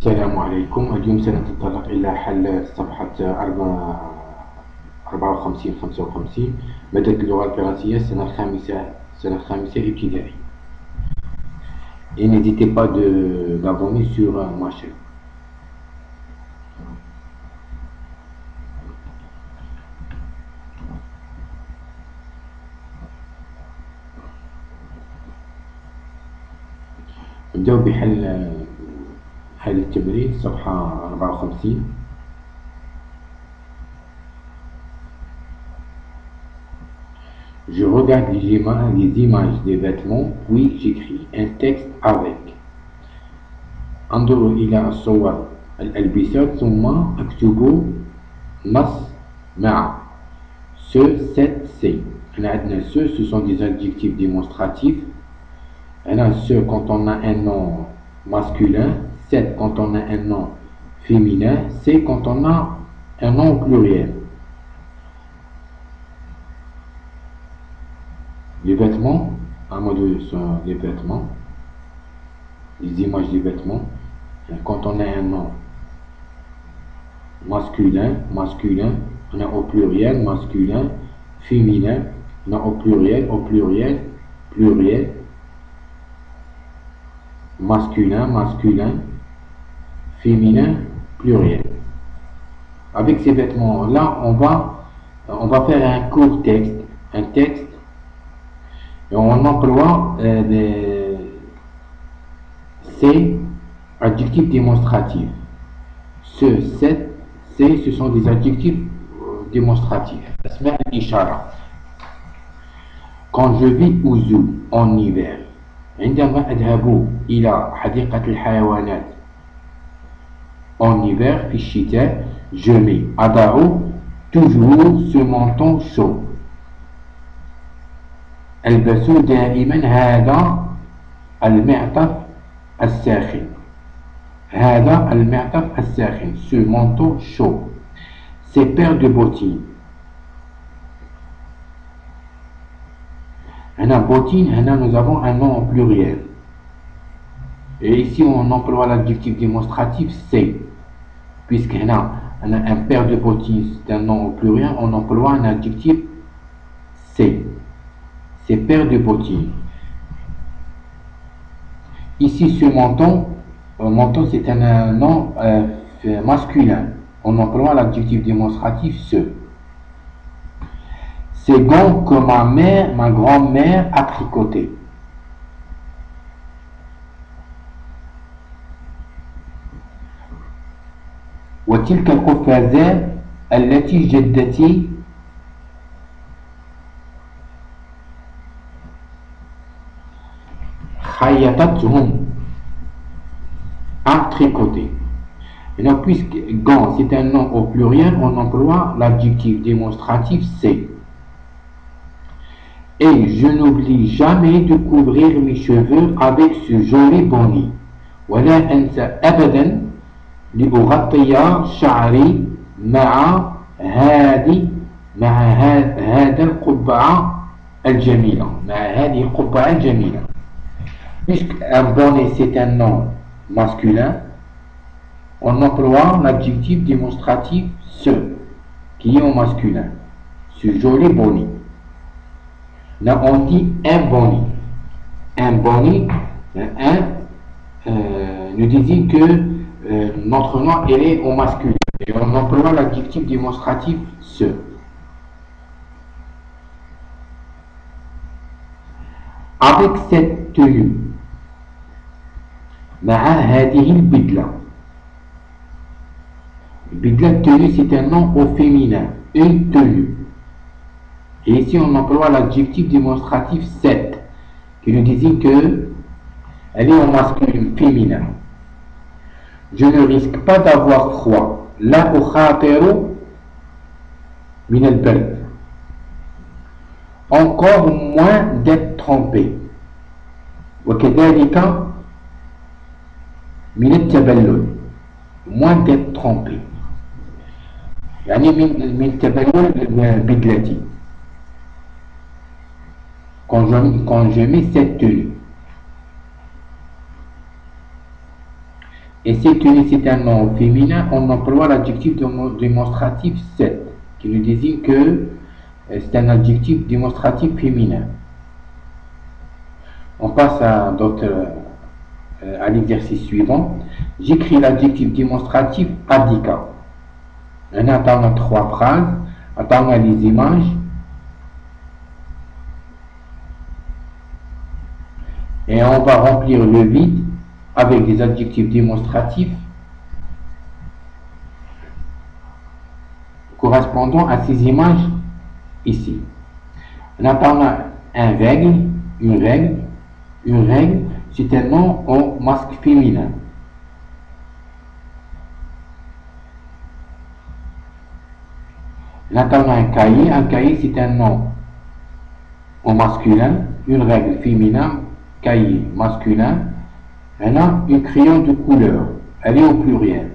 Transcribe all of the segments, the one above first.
السلام عليكم. اليوم سنتطرق إلى حل صفحة 54-55 مادة اللغة الفرنسية السنة الخامسة ابتدائي. Et n'hésitez pas de d'abonner sur ma chaîne. نبداو بحل هذا التمرين صفحة 54. Je regarde les images des vêtements, puis j'écris un texte avec. انظر إلى الصور الألبسة ثم أكتب نص مع. Ce, cette, c'est. هنا عندنا ce sont des adjectifs démonstratifs. هنا ce quand on a un nom masculin, cette quand on a un nom féminin, c'est quand on a un nom au pluriel. Les vêtements, un mot de sont les vêtements, les images des vêtements. Quand on a un nom masculin, on a au pluriel, masculin, féminin, on a au pluriel, pluriel, masculin, féminin, pluriel. Avec ces vêtements-là, on va faire un court texte, et on emploie ces adjectifs démonstratifs. Ce, cette, c'est, ce sont des adjectifs démonstratifs. Quand je vis au zoo en hiver, عندما أذهب إلى حديقة الحيوانات en hiver في الشتاء, je mets أضع toujours ce manteau chaud. ألبس دائما هذا المعطف الساخن. هذا المعطف الساخن, ce manteau chaud. Ces paires de bottines. هنا bottines, هنا nous avons un nom au pluriel. Et ici on emploie l'adjectif démonstratif c'est. Puisque هنا on a un paire de bottines, c'est un nom au pluriel, on emploie un adjectif c'est. Ces paires de bottines. Ici ce manteau c'est un nom masculin. On emploie l'adjectif démonstratif ce. Ces gants que ma grand-mère a tricoté. وتلك القفازات التي جدتي خيطتهم à tricoter. Maintenant, puisque gant c'est un nom au pluriel, on emploie l'adjectif démonstratif c'est. Et je n'oublie jamais de couvrir mes cheveux avec ce joli bonnet. ولا أنسى أبدا لأغطي شعري مع هذه القبعة الجميلة. مع هذه القبعة الجميلة. Puisque un bonnet c'est un nom masculin, on emploie l'adjectif démonstratif ce, qui est au masculin. Ce joli bonnet. Là on dit un bonnet. Un bonnet, nous désigne que notre nom elle est au masculin. Et on emploie l'adjectif démonstratif ce. Avec cette tenue, مع هذه البدلة. البدلة tenue c'est un nom au féminin, une tenue. Et ici on emploie l'adjectif démonstratif cette, qui nous désigne que elle est au masculin, féminin. Je ne risque pas d'avoir froid. لا أخاطر من البرد. Encore moins d'être trompé. وكذلك من التبلل. moins d'être trompé. يعني من تبلل بدلتي. Quand je mets cette tenue. Et c'est que c'est un nom féminin, on emploie l'adjectif démonstratif 7, qui nous désigne que c'est un adjectif démonstratif féminin. On passe à l'exercice suivant. J'écris l'adjectif démonstratif Adika. On attend 3 phrases, attend les images. Et on va remplir le vide avec des adjectifs démonstratifs correspondant à ces images ici. On attend une règle, c'est un nom au masque féminin. On attend un cahier c'est un nom au masculin, une règle féminin, cahier masculin. On a un crayon de couleur, elle est au pluriel.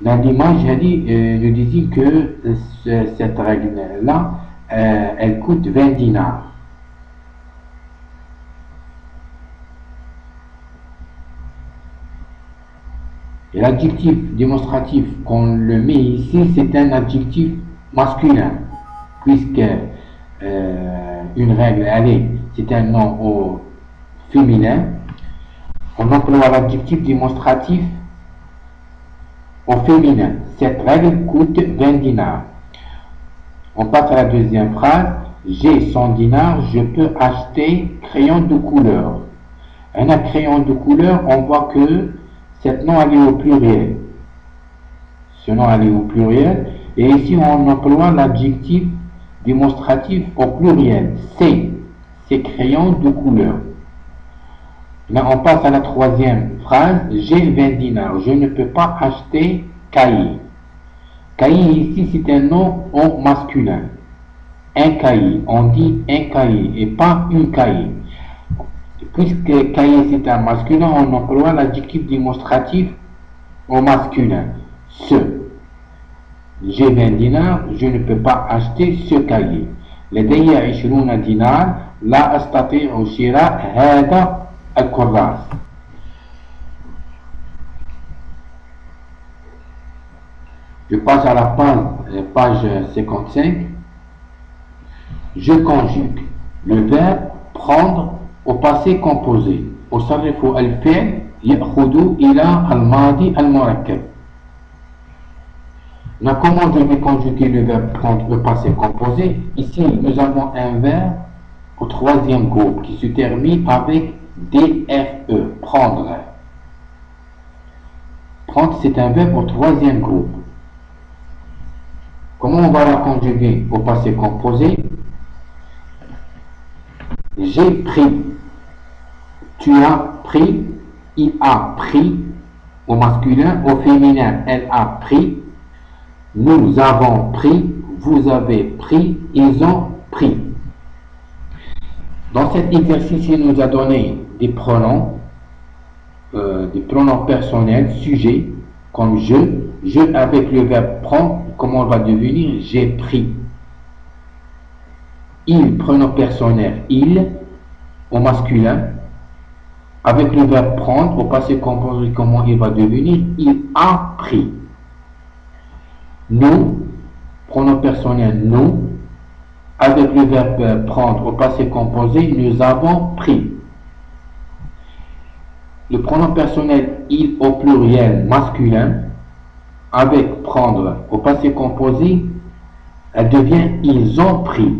Dans l'image, nous disons que cette règle-là, elle coûte 20 dinars. Et l'adjectif démonstratif qu'on le met ici, c'est un adjectif masculin, puisque une règle, c'est un nom au féminin. On emploie l'adjectif démonstratif au féminin. Cette règle coûte 20 dinars. On passe à la deuxième phrase. J'ai 100 dinars, je peux acheter crayon de couleur. Un crayon de couleur, on voit que cet nom est au pluriel. Ce nom est au pluriel. Et ici, on emploie l'adjectif démonstratif au pluriel. C'est crayon de couleur. Là, on passe à la troisième phrase. J'ai 20 dinars. Je ne peux pas acheter cahier. Cahier ici, c'est un nom au masculin. Un cahier. On dit un cahier et pas une cahier. Puisque cahier c'est un masculin, on emploie l'adjectif démonstratif au masculin. J'ai 20 dinars, je ne peux pas acheter ce cahier. لدي 20 دينار لا أستطيع شراء هذا الكراس. Je passe à la page 55. Je conjugue le verbe prendre au passé composé. أصرف الفعل يأخذ إلى الماضي المركب. Comment je vais conjuguer le verbe prendre au passé composé? Ici, nous avons un verbe au troisième groupe qui se termine avec DFE, prendre. Prendre, c'est un verbe au troisième groupe. Comment on va la conjuguer au passé composé? J'ai pris, tu as pris, il a pris, au masculin, au féminin, elle a pris, nous avons pris, vous avez pris, ils ont pris. Dans cet exercice, il nous a donné des pronoms personnels, sujets, comme je avec le verbe prendre, comment on va devenir j'ai pris. Il, pronom personnel, il, au masculin, avec le verbe prendre, au passé composé, comment il va devenir il a pris. Nous, pronom personnel, nous, avec le verbe prendre, au passé composé, nous avons pris. Le pronom personnel, il, au pluriel, masculin, avec prendre, au passé composé, elle devient ils ont pris.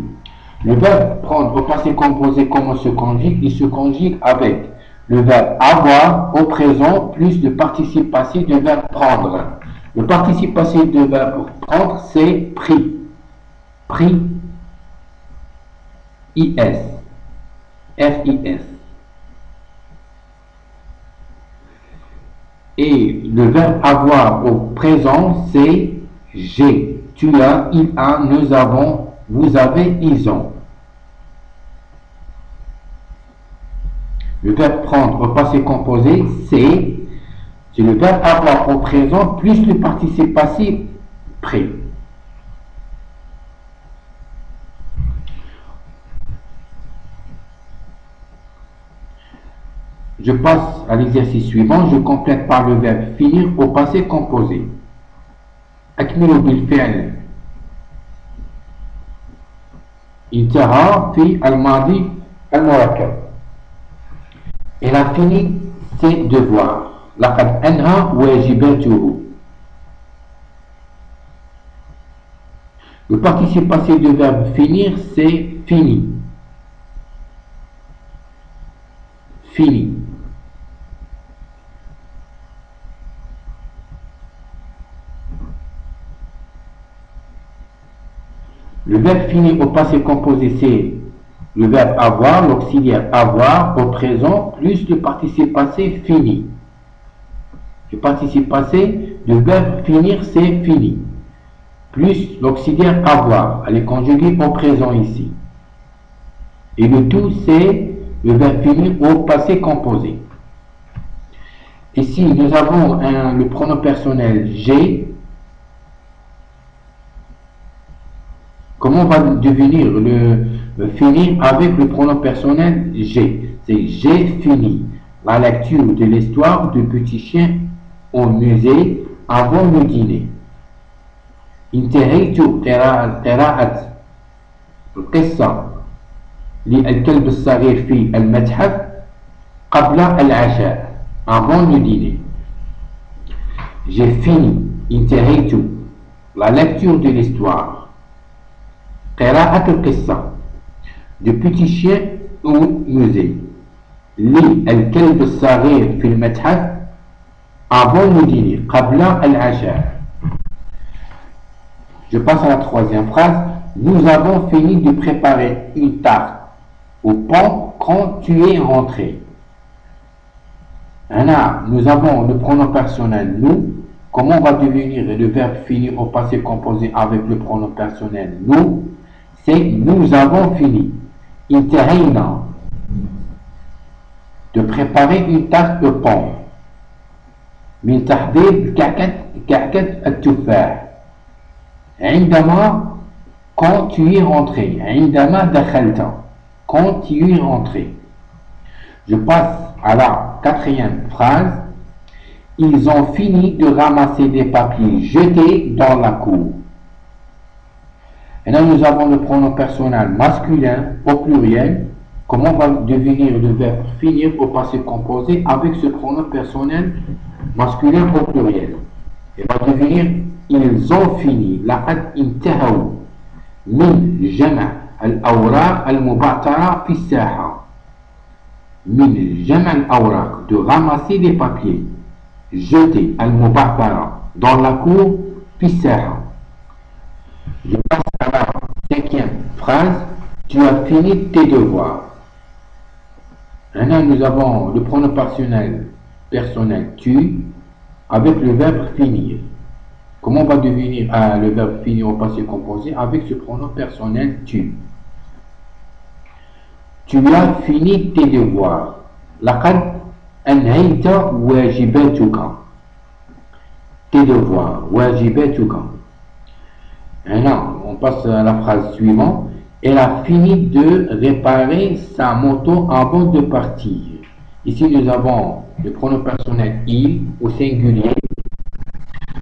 Le verbe prendre au passé composé, comment se conjugue? Il se conjugue avec le verbe avoir au présent plus le participe passé du verbe prendre. Le participe passé du verbe prendre, c'est pris. Pris, IS, FIS. Et le verbe avoir au présent, c'est j'ai, tu as, il a, nous avons, vous avez, ils ont. Le verbe prendre au passé composé, c'est le verbe avoir au présent plus le participe passé pris. Je passe à l'exercice suivant. Je complète par le verbe finir au passé composé. أكمل بالفعل انتهى في الماضي المركب. Elle a fini ses devoirs. لقد أنهى واجباته. Le participe passé du verbe finir, c'est fini. Fini. Le verbe finir au passé composé, c'est le verbe avoir, l'auxiliaire avoir au présent, plus le participe passé fini. Le participe passé du verbe finir, c'est fini. Plus l'auxiliaire avoir, elle est conjuguée au présent ici. Et le tout, c'est le verbe finir au passé composé. Ici, nous avons le pronom personnel j'ai. Comment va devenir le finir avec le pronom personnel j'ai? C'est j'ai fini la lecture de l'histoire du petit chien au musée avant le dîner. انتهيت قراءة القصة للكلب الصغير في المتحف قبل العشاء avant le dîner. J'ai fini انتهيت la lecture de l'histoire قراءة القصة du petit chien au musée للكلب الصغير في المتحف avant le dîner قبل العشاء. Je passe à la troisième phrase. Nous avons fini de préparer une tarte au pain quand tu es rentré. Là, nous avons le pronom personnel nous. Comment va devenir le verbe finir au passé composé avec le pronom personnel nous? C'est nous avons fini. انتهينا de préparer une tarte au pain. من تحضير كعكة التفاح. عندما quand tu es rentré. عندما دخلت quand tu es rentré. Je passe à la quatrième phrase. Ils ont fini de ramasser des papiers jetés dans la cour. Et là, nous avons le pronom personnel masculin au pluriel. Comment va devenir le verbe finir au passé composé avec ce pronom personnel masculin au pluriel? Il va devenir ils ont fini. لقد انتهوا من جمع الأوراق المبعثرة في الساحة. من جمع الأوراق de ramasser des papiers jetés المبعثرة dans la cour في الساحة. Je passe à la cinquième phrase. Tu as fini tes devoirs. Maintenant, nous avons le pronom personnel tu avec le verbe finir. Comment va devenir le verbe finir au passé composé avec ce pronom personnel tu? Tu as fini tes devoirs. لقد أنهيت واجباتك. Tes devoirs. واجباتك. Maintenant, on passe à la phrase suivante. Elle a fini de réparer sa moto avant de partir. Ici, nous avons le pronom personnel il au singulier.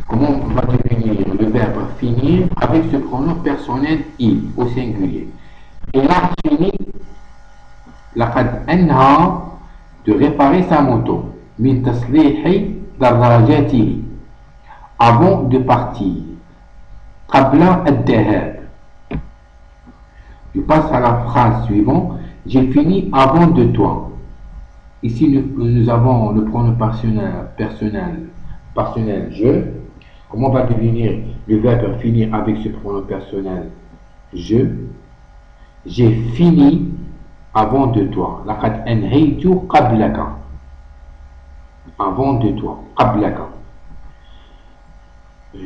Comment va devenir le verbe finir avec ce pronom personnel il au singulier? Elle a fini لقد أنهى de réparer sa moto من تصليح دراجته avant de partir. قبل الذهاب. Je passe à la phrase suivante. J'ai fini avant de toi. Ici, nous avons le pronom personnel je. Comment va devenir le verbe finir avec ce pronom personnel je? J'ai fini avant de toi. لقد أنهيت قبلك. Avant de toi. قبلك.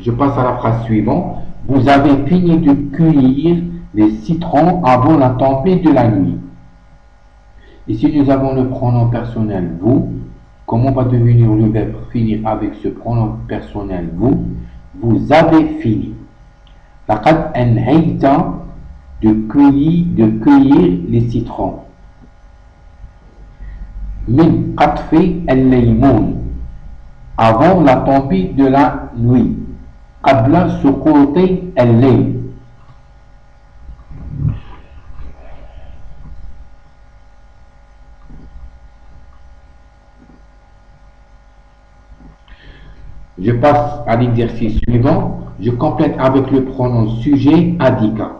Je passe à la phrase suivante. Vous avez fini de cueillir les citrons avant la tempête de la nuit. Ici, nous avons le pronom personnel vous. Comment va devenir le verbe finir avec ce pronom personnel vous? Vous avez fini. لقد أنهيت de cueillir les citrons. من قطف الليمون avant la tombée de la nuit قبل سقوط الليل. Je passe à l'exercice suivant. Je complète avec le pronom sujet adhika.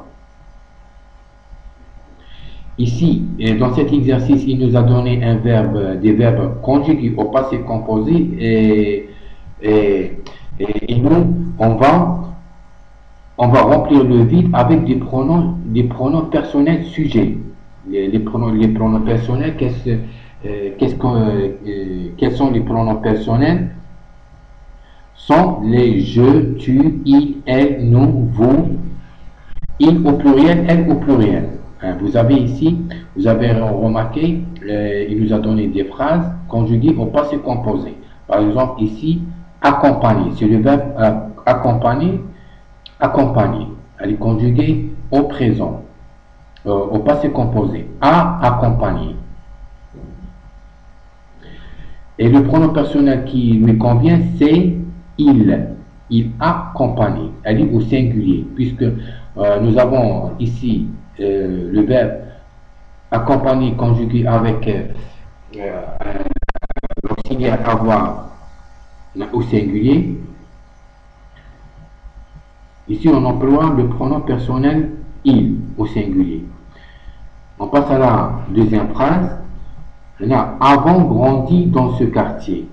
Ici, dans cet exercice, il nous a donné un verbe, des verbes conjugués au passé composé et nous, on va remplir le vide avec des pronoms personnels sujets. Les pronoms personnels, quels sont les pronoms personnels? Sont les je, tu, il, elle, nous, vous, il au pluriel, elle au pluriel. Vous avez ici, vous avez remarqué, il nous a donné des phrases conjuguées au passé composé. Par exemple, ici, accompagner, c'est le verbe accompagner, accompagner. Elle est conjuguée au présent, au passé composé, à accompagner. Et le pronom personnel qui lui convient, c'est il accompagne, elle est au singulier, puisque nous avons ici le verbe accompagner conjugué avec l'auxiliaire avoir au singulier. Ici, on emploie le pronom personnel il au singulier. On passe à la deuxième phrase. On a avons grandi dans ce quartier.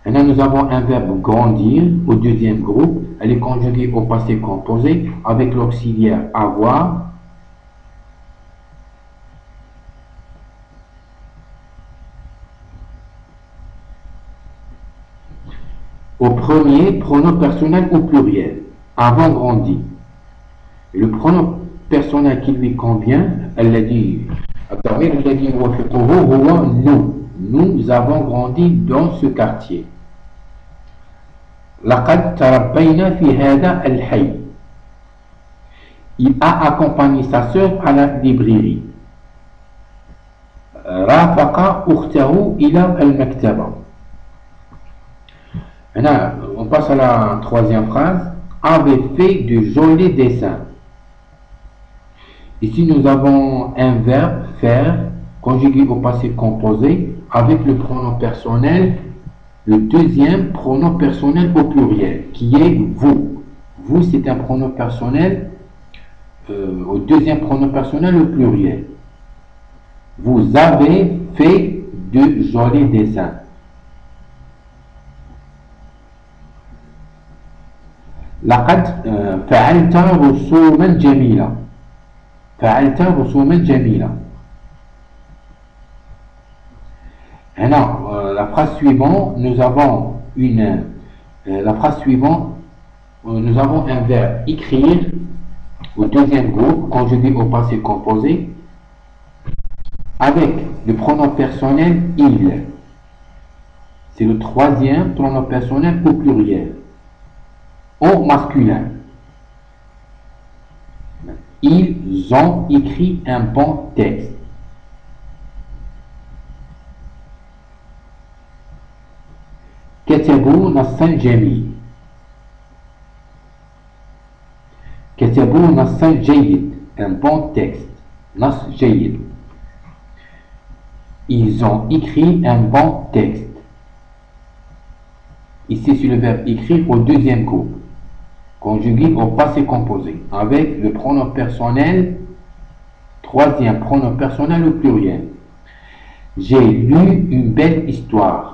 Là, nous avons un verbe grandir au deuxième groupe. Elle est conjuguée au passé composé avec l'auxiliaire avoir. Au premier, pronom personnel au pluriel. Avons grandi. Le pronom personnel qui lui convient, elle l'a dit, nous avons grandi dans ce quartier. لقد تربينا في هذا الحي. Il a accompagné sa sœur à la librairie. رافق أخته إلى المكتبة. On passe à la troisième phrase. Avait fait de jolis dessins. Ici, nous avons un verbe faire conjugué au passé composé avec le pronom personnel. Le deuxième pronom personnel au pluriel, qui est vous. Vous, c'est un pronom personnel, au deuxième pronom personnel au pluriel. Vous avez fait de jolis dessins. لقد فعلت رسوما جميلة. فعلت رسوما جميلة. Alors, la phrase suivante, nous avons un verbe écrire au deuxième groupe conjugué au passé composé avec le pronom personnel il. C'est le troisième pronom personnel au pluriel, au masculin. Ils ont écrit un bon texte. كتبوا نصا جميل. كتبوا نصا جيد. Un bon texte. نص جيد. Ils ont écrit un bon texte. Ici, c'est le verbe écrire au deuxième groupe, conjugué au passé composé, avec le pronom personnel, troisième pronom personnel au pluriel. J'ai lu une belle histoire.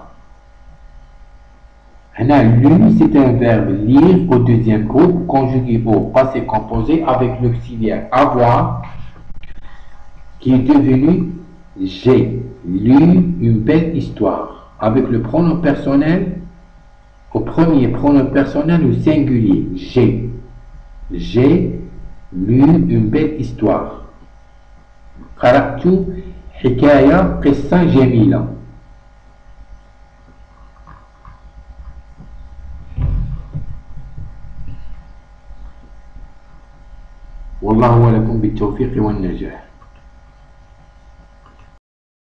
Lu, c'est un verbe lire au deuxième groupe, conjugué au passé composé avec l'auxiliaire avoir, qui est devenu j'ai lu une belle histoire, avec le pronom personnel au premier pronom personnel au singulier, j'ai. J'ai lu une belle histoire. قرأت حكاية قصة جميلة. والله ولكم بالتوفيق والنجاح.